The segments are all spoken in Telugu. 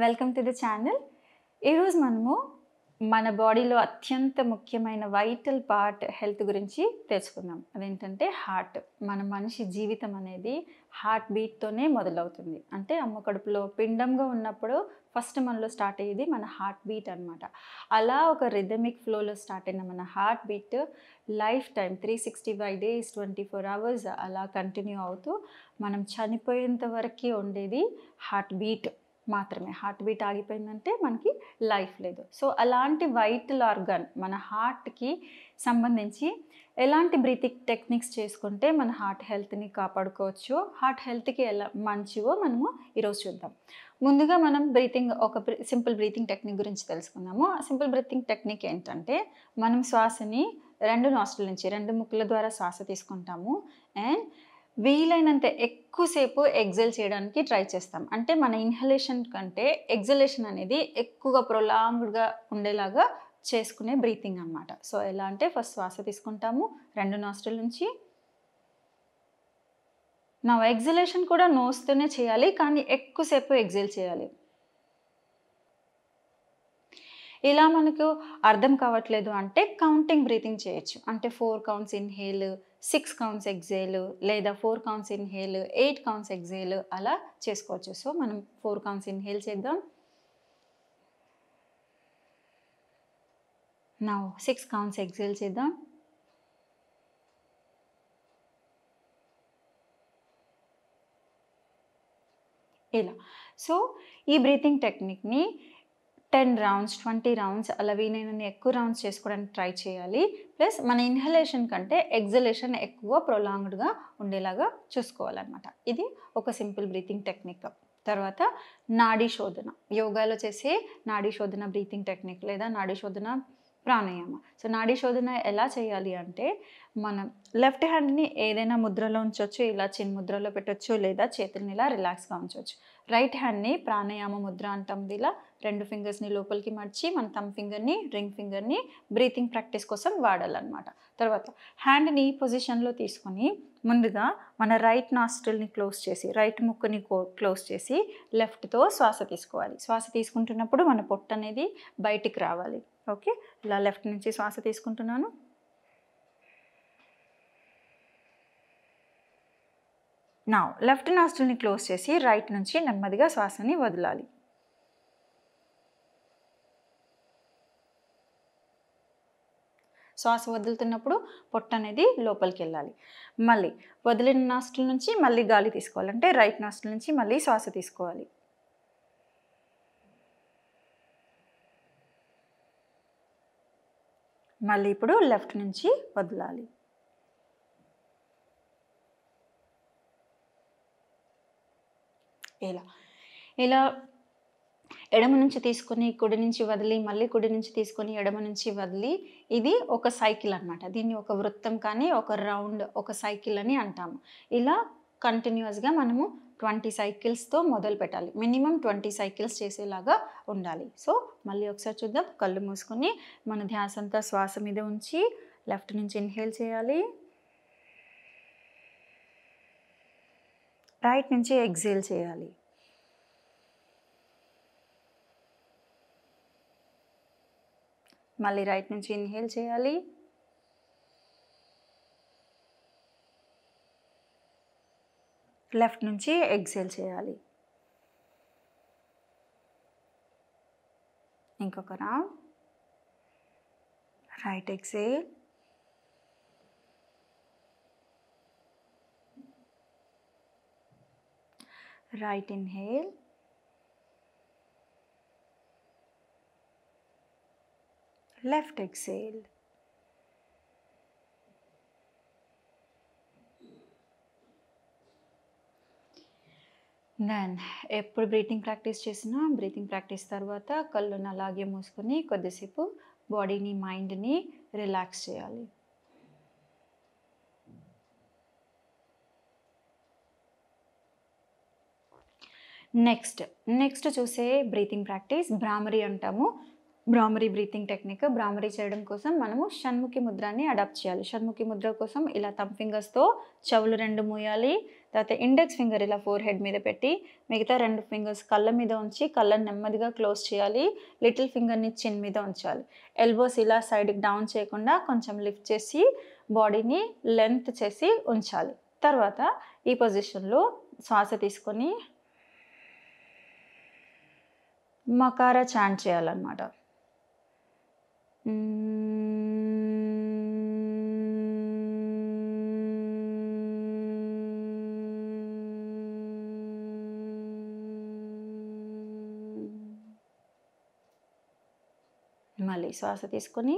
Welcome to the channel. ఈరోజు మనము మన బాడీలో అత్యంత ముఖ్యమైన వైటల్ పార్ట్ హెల్త్ గురించి తెలుసుకుందాం. అదేంటంటే హార్ట్. మన మనిషి జీవితం అనేది హార్ట్ బీట్తోనే మొదలవుతుంది. అంటే అమ్మ కడుపులో పిండంగా ఉన్నప్పుడు ఫస్ట్ మనలో స్టార్ట్ అయ్యేది మన హార్ట్ బీట్ అనమాట. అలా ఒక రిథమిక్ ఫ్లోలో స్టార్ట్ అయిన మన heart beat life time 365 days 24 hours అలా కంటిన్యూ అవుతూ మనం చనిపోయేంత వరకు ఉండేది హార్ట్ బీట్ మాత్రమే. హార్ట్ బీట్ ఆగిపోయిందంటే మనకి లైఫ్ లేదు. సో అలాంటి వైటల్ ఆర్గాన్ మన హార్ట్కి సంబంధించి ఎలాంటి బ్రీతింగ్ టెక్నిక్స్ చేసుకుంటే మన హార్ట్ హెల్త్ని కాపాడుకోవచ్చు, హార్ట్ హెల్త్కి ఎలా మంచివో మనము ఈరోజు చూద్దాం. ముందుగా మనం ఒక సింపుల్ బ్రీతింగ్ టెక్నిక్ గురించి తెలుసుకుందాము. ఆ సింపుల్ బ్రీతింగ్ టెక్నిక్ ఏంటంటే మనం శ్వాసని 2 నాస్ట్రిల్ నుంచి 2 ముక్కుల ద్వారా శ్వాస తీసుకుంటాము అండ్ వీలైనంత ఎక్కువసేపు ఎగ్జేల్ చేయడానికి ట్రై చేస్తాం. అంటే మన ఇన్హలేషన్ కంటే ఎగ్జలేషన్ అనేది ఎక్కువగా ప్రొలాంగ్డ్గా ఉండేలాగా చేసుకునే బ్రీతింగ్ అనమాట. సో ఎలా అంటే ఫస్ట్ శ్వాస తీసుకుంటాము 2 నాస్ట్రిల్ నుంచి. నా ఎగ్జలేషన్ కూడా నోస్తోనే చేయాలి, కానీ ఎక్కువసేపు ఎగ్జేల్ చేయాలి. ఇలా మనకు అర్థం కావట్లేదు అంటే కౌంటింగ్ బ్రీతింగ్ చేయొచ్చు. అంటే 4 కౌంట్స్ ఇన్హేల్, 6 కౌంట్స్ ఎగ్జేల్, లేదా 4 కౌంట్స్ ఇన్హేల్, 8 కౌంట్స్ ఎగ్జేల్ అలా చేసుకోవచ్చు. సో మనం 4 కౌంట్స్ ఇన్హేల్ చేద్దాం. నౌ 6 కౌంట్స్ ఎగ్జేల్ చేద్దాం. ఇలా. సో ఈ బ్రీతింగ్ టెక్నిక్ని 10 రౌండ్స్ 20 రౌండ్స్ అలా వీలైనన్ని ఎక్కువ రౌండ్స్ చేసుకోవడానికి ట్రై చేయాలి. ప్లస్ మన ఇన్హలేషన్ కంటే ఎగ్జలేషన్ ఎక్కువ ప్రొలాంగ్డ్గా ఉండేలాగా చూసుకోవాలన్నమాట. ఇది ఒక సింపుల్ బ్రీతింగ్ టెక్నిక్. తర్వాత నాడీ శోధన, యోగాలో చేసే నాడీ శోధన బ్రీతింగ్ టెక్నిక్ లేదా నాడీ శోధన ప్రాణాయామ. సో నాడీ శోధన ఎలా చేయాలి అంటే మనం లెఫ్ట్ హ్యాండ్ని ఏదైనా ముద్రలో ఉంచవచ్చు, ఇలా చిన్న ముద్రలో పెట్టచ్చు, లేదా చేతుల్ని ఇలా రిలాక్స్గా ఉంచవచ్చు. రైట్ హ్యాండ్ని ప్రాణాయామ ముద్ర అంటాం. ఇలా 2 ఫింగర్స్ని లోపలికి మర్చి మన థమ్ ఫింగర్ని రింగ్ ఫింగర్ని బ్రీతింగ్ ప్రాక్టీస్ కోసం వాడాలన్నమాట. తర్వాత హ్యాండ్ని ఈ పొజిషన్లో తీసుకొని ముందుగా మన రైట్ నాస్ట్రిల్ని క్లోజ్ చేసి, రైట్ ముక్కుని క్లోజ్ చేసి లెఫ్ట్తో శ్వాస తీసుకోవాలి. శ్వాస తీసుకుంటున్నప్పుడు మన పొట్ట అనేది బయటికి రావాలి. ఓకే, ఇలా లెఫ్ట్ నుంచి శ్వాస తీసుకుంటున్నాను. నా లెఫ్ట్ నాస్ట్రిల్ని క్లోజ్ చేసి రైట్ నుంచి నెమ్మదిగా శ్వాసని వదలాలి. శ్వాస వదులుతున్నప్పుడు పొట్ట అనేది లోపలికి వెళ్ళాలి. మళ్ళీ వదిలిన నాస్ట్రిల్ నుంచి మళ్ళీ గాలి తీసుకోవాలి. అంటే రైట్ నాస్ట్రిల్ నుంచి మళ్ళీ శ్వాస తీసుకోవాలి. మళ్ళీ ఇప్పుడు లెఫ్ట్ నుంచి వదలాలి. ఇలా ఎడమ నుంచి తీసుకొని కుడి నుంచి వదిలి, మళ్ళీ కుడి నుంచి తీసుకొని ఎడమ నుంచి వదిలి, ఇది ఒక సైకిల్ అనమాట. దీన్ని ఒక వృత్తం కానీ ఒక రౌండ్, ఒక సైకిల్ అని అంటాము. ఇలా కంటిన్యూస్గా మనము 20 సైకిల్స్తో మొదలు పెట్టాలి. మినిమం 20 సైకిల్స్ చేసేలాగా ఉండాలి. సో మళ్ళీ ఒకసారి చూద్దాం. కళ్ళు మూసుకొని మన ధ్యాస అంతా శ్వాస మీద ఉంచి లెఫ్ట్ నుంచి ఇన్హేల్ చేయాలి, రైట్ నుంచి ఎగ్జేల్ చేయాలి. మళ్ళీ రైట్ నుంచి ఇన్హేల్ చేయాలి, లెఫ్ట్ నుంచి ఎగ్జేల్ చేయాలి. ఇంకొక round. Right exhale, right inhale, left exhale. Then ఎప్పుడు బ్రీతింగ్ ప్రాక్టీస్ చేసినా బ్రీతింగ్ ప్రాక్టీస్ తర్వాత కళ్ళుని అలాగే మూసుకొని కొద్దిసేపు బాడీని మైండ్ని రిలాక్స్ చేయాలి. నెక్స్ట్ చూసే బ్రీతింగ్ ప్రాక్టీస్ భ్రామరి అంటాము. భ్రామరీ బ్రీతింగ్ టెక్నిక్. భ్రామరీ చేయడం కోసం మనము షణ్ముఖి ముద్రాన్ని అడాప్ట్ చేయాలి. షణ్ముఖి ముద్ర కోసం ఇలా థంబ్ ఫింగర్స్‌తో చెవులు 2 మూయాలి. తర్వాత ఇండెక్స్ ఫింగర్ ఇలా ఫోర్‌హెడ్ మీద పెట్టి, మిగతా 2 ఫింగర్స్ కళ్ళ మీద ఉంచి కళ్ళని నెమ్మదిగా క్లోజ్ చేయాలి. లిటిల్ ఫింగర్‌ని చిన్ మీద ఉంచాలి. ఎల్బోస్ ఇలా సైడ్‌కి డౌన్ చేయకుండా కొంచెం లిఫ్ట్ చేసి బాడీని లెంత్ చేసి ఉంచాలి. తర్వాత ఈ పొజిషన్‌లో శ్వాస తీసుకొని మకార చాంట్ చేయాలన్నమాట. మళ్ళీ శ్వాస తీసుకొని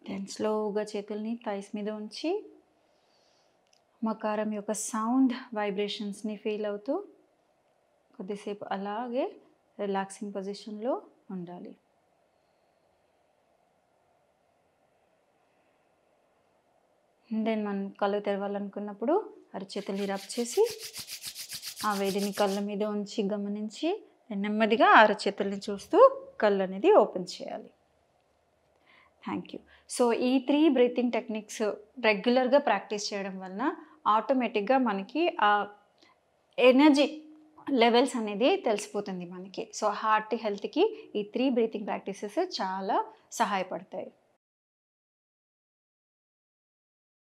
దెన్ స్లోగా చేతుల్ని థైస్ మీద ఉంచి మకారం యొక్క సౌండ్ వైబ్రేషన్స్ని ఫీల్ అవుతూ కొద్దిసేపు అలాగే రిలాక్సింగ్ పొజిషన్లో ఉండాలి. దెన్ మనం కళ్ళు తెరవాలనుకున్నప్పుడు అరచేతుల్ని రబ్ చేసి ఆ వేడిని కళ్ళ మీద ఉంచి గమనించి నెమ్మదిగా అరచేతుల్ని చూస్తూ కళ్ళు అనేది ఓపెన్ చేయాలి. Thank you. సో ఈ 3 బ్రీతింగ్ టెక్నిక్స్ రెగ్యులర్గా ప్రాక్టీస్ చేయడం వలన ఆటోమేటిక్గా మనకి ఆ ఎనర్జీ లెవెల్స్ అనేది తెలిసిపోతుంది మనకి. సో హార్ట్ హెల్త్కి ఈ 3 బ్రీతింగ్ ప్రాక్టీసెస్ చాలా సహాయపడతాయి.